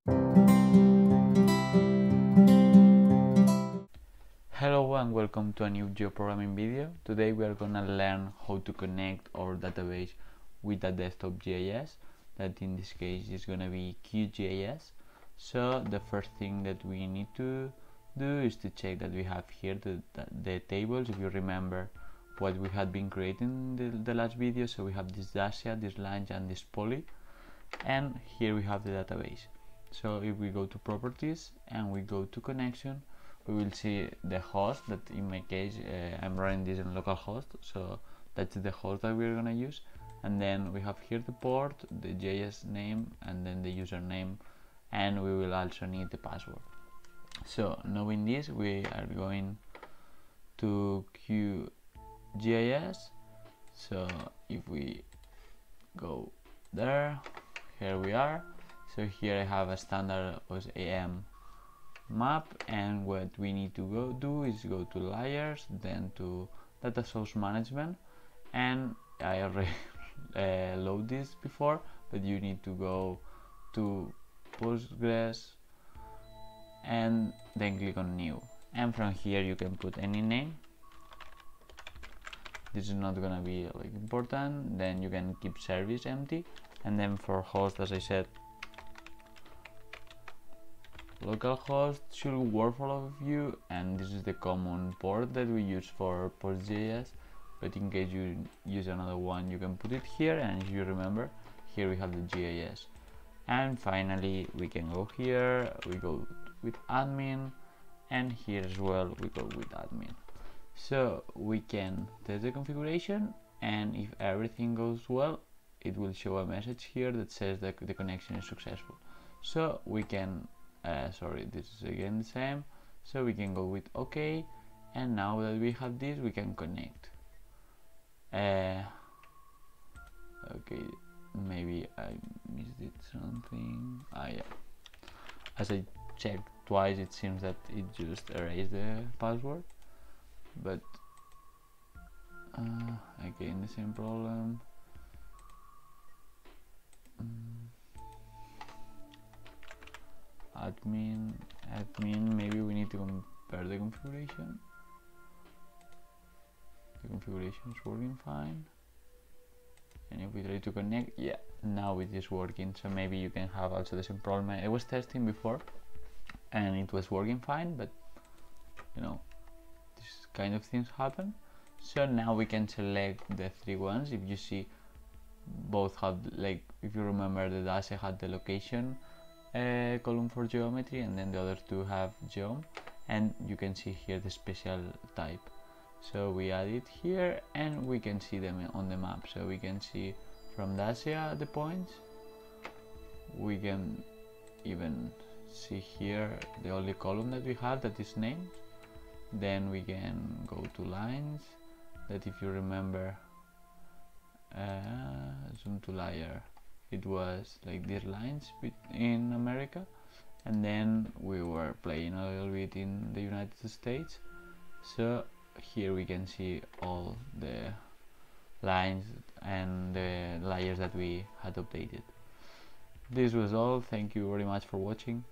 Hello and welcome to a new geoprogramming video. Today we are gonna learn how to connect our database with a desktop GIS, that in this case is gonna be Qgis. So the first thing that we need to do is to check that we have here the tables. If you remember what we had been creating in the last video, so we have this dacia, this line and this poly, and here we have the database. So if we go to properties and we go to connection, we will see the host, that in my case I'm running this on localhost, so that's the host that we're gonna use. And then we have here the port, the JS name, and then the username, and we will also need the password. So knowing this, we are going to Qgis. So if we go there, here we are. So here I have a standard OSAM map, and what we need to do is go to layers, then to data source management, and I already load this before, but you need to go to PostGIS and then click on new, and from here you can put any name. This is not gonna be like important. Then you can keep service empty, and then for host, as I said, localhost should work for all of you, and this is the common port that we use for PostGIS, but in case you use another one, you can put it here. And if you remember, here we have the GIS. And finally we can go here, we go with admin, and here as well we go with admin. So we can test the configuration, and if everything goes well, it will show a message here that says that the connection is successful. So we can sorry, this is again the same, so we can go with OK, and now that we have this, we can connect. Okay, maybe I missed it something. Yeah, as I checked twice, it seems that it just erased the password, but again the same problem. Admin, maybe we need to compare the configuration. The configuration is working fine, and if we try to connect, yeah, now it is working. So maybe you can have also the same problem. I was testing before and it was working fine, but you know, this kind of things happen. So now we can select the three ones. If you see, both have, like, if you remember, the dacia had the location column for geometry, and then the other two have geom, and you can see here the special type. So we add it here, and we can see them on the map. So we can see from dacia the points. We can even see here the only column that we have, that is names. Then we can go to lines, that if you remember, zoom to layer, it was like these lines in America, and then we were playing a little bit in the United States. So here we can see all the lines and the layers that we had updated. This was all. Thank you very much for watching.